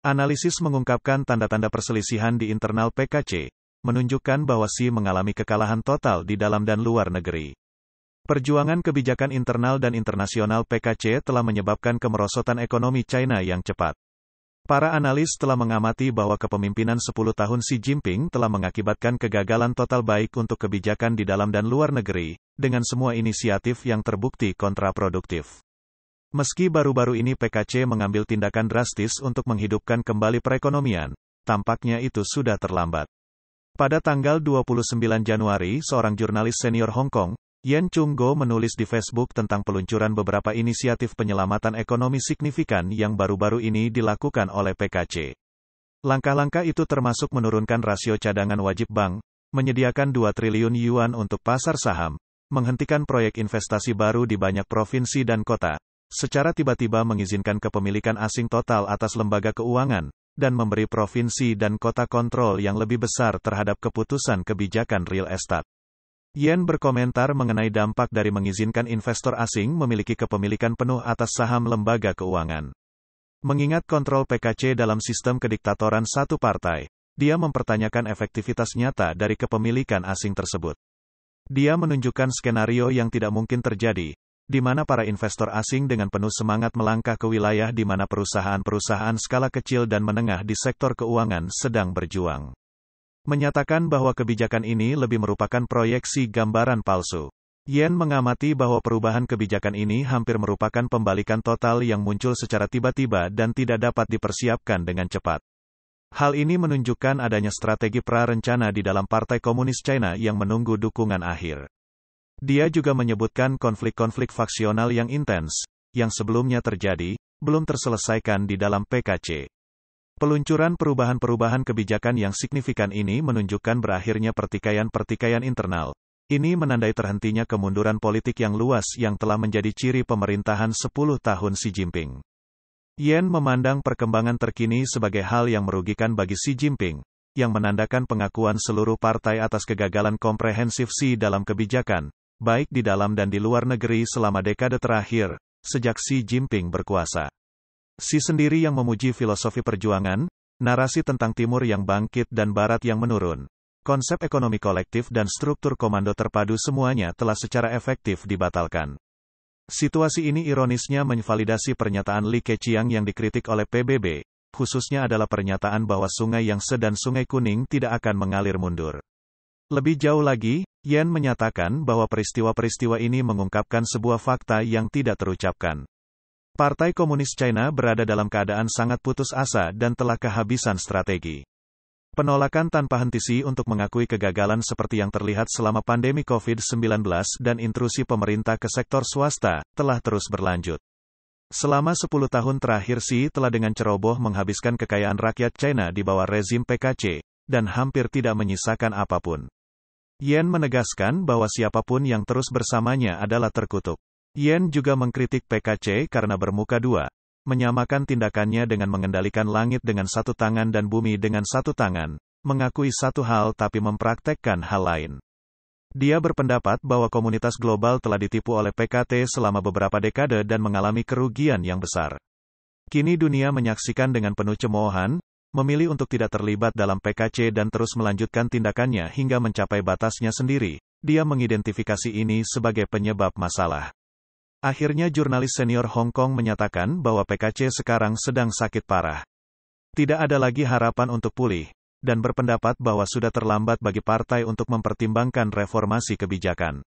Analisis mengungkapkan tanda-tanda perselisihan di internal PKC, menunjukkan bahwa Xi mengalami kekalahan total di dalam dan luar negeri. Perjuangan kebijakan internal dan internasional PKC telah menyebabkan kemerosotan ekonomi China yang cepat. Para analis telah mengamati bahwa kepemimpinan 10 tahun Xi Jinping telah mengakibatkan kegagalan total baik untuk kebijakan di dalam dan luar negeri, dengan semua inisiatif yang terbukti kontraproduktif. Meski baru-baru ini PKC mengambil tindakan drastis untuk menghidupkan kembali perekonomian, tampaknya itu sudah terlambat. Pada tanggal 29 Januari, seorang jurnalis senior Hong Kong, Yan Chung-go menulis di Facebook tentang peluncuran beberapa inisiatif penyelamatan ekonomi signifikan yang baru-baru ini dilakukan oleh PKC. Langkah-langkah itu termasuk menurunkan rasio cadangan wajib bank, menyediakan 2 triliun yuan untuk pasar saham, menghentikan proyek investasi baru di banyak provinsi dan kota, secara tiba-tiba mengizinkan kepemilikan asing total atas lembaga keuangan, dan memberi provinsi dan kota kontrol yang lebih besar terhadap keputusan kebijakan real estate. Yen berkomentar mengenai dampak dari mengizinkan investor asing memiliki kepemilikan penuh atas saham lembaga keuangan. Mengingat kontrol PKC dalam sistem kediktatoran satu partai, dia mempertanyakan efektivitas nyata dari kepemilikan asing tersebut. Dia menunjukkan skenario yang tidak mungkin terjadi, di mana para investor asing dengan penuh semangat melangkah ke wilayah di mana perusahaan-perusahaan skala kecil dan menengah di sektor keuangan sedang berjuang. Menyatakan bahwa kebijakan ini lebih merupakan proyeksi gambaran palsu. Yen mengamati bahwa perubahan kebijakan ini hampir merupakan pembalikan total yang muncul secara tiba-tiba dan tidak dapat dipersiapkan dengan cepat. Hal ini menunjukkan adanya strategi prarencana di dalam Partai Komunis China yang menunggu dukungan akhir. Dia juga menyebutkan konflik-konflik faksional yang intens, yang sebelumnya terjadi, belum terselesaikan di dalam PKC. Peluncuran perubahan-perubahan kebijakan yang signifikan ini menunjukkan berakhirnya pertikaian-pertikaian internal. Ini menandai terhentinya kemunduran politik yang luas yang telah menjadi ciri pemerintahan 10 tahun Xi Jinping. Yen memandang perkembangan terkini sebagai hal yang merugikan bagi Xi Jinping, yang menandakan pengakuan seluruh partai atas kegagalan komprehensif Xi dalam kebijakan, baik di dalam dan di luar negeri selama dekade terakhir, sejak Xi Jinping berkuasa. Xi sendiri yang memuji filosofi perjuangan, narasi tentang Timur yang bangkit dan Barat yang menurun. Konsep ekonomi kolektif dan struktur komando terpadu semuanya telah secara efektif dibatalkan. Situasi ini ironisnya menvalidasi pernyataan Li Keqiang yang dikritik oleh PBB, khususnya adalah pernyataan bahwa Sungai Yangtze dan Sungai Kuning tidak akan mengalir mundur. Lebih jauh lagi, Yen menyatakan bahwa peristiwa-peristiwa ini mengungkapkan sebuah fakta yang tidak terucapkan. Partai Komunis China berada dalam keadaan sangat putus asa dan telah kehabisan strategi. Penolakan tanpa henti Xi untuk mengakui kegagalan seperti yang terlihat selama pandemi COVID-19 dan intrusi pemerintah ke sektor swasta, telah terus berlanjut. Selama 10 tahun terakhir Xi telah dengan ceroboh menghabiskan kekayaan rakyat China di bawah rezim PKC, dan hampir tidak menyisakan apapun. Yen menegaskan bahwa siapapun yang terus bersamanya adalah terkutuk. Yen juga mengkritik PKC karena bermuka dua, menyamakan tindakannya dengan mengendalikan langit dengan satu tangan dan bumi dengan satu tangan, mengakui satu hal tapi mempraktekkan hal lain. Dia berpendapat bahwa komunitas global telah ditipu oleh PKT selama beberapa dekade dan mengalami kerugian yang besar. Kini dunia menyaksikan dengan penuh cemoohan, memilih untuk tidak terlibat dalam PKC dan terus melanjutkan tindakannya hingga mencapai batasnya sendiri. Dia mengidentifikasi ini sebagai penyebab masalah. Akhirnya jurnalis senior Hong Kong menyatakan bahwa PKC sekarang sedang sakit parah. Tidak ada lagi harapan untuk pulih, dan berpendapat bahwa sudah terlambat bagi partai untuk mempertimbangkan reformasi kebijakan.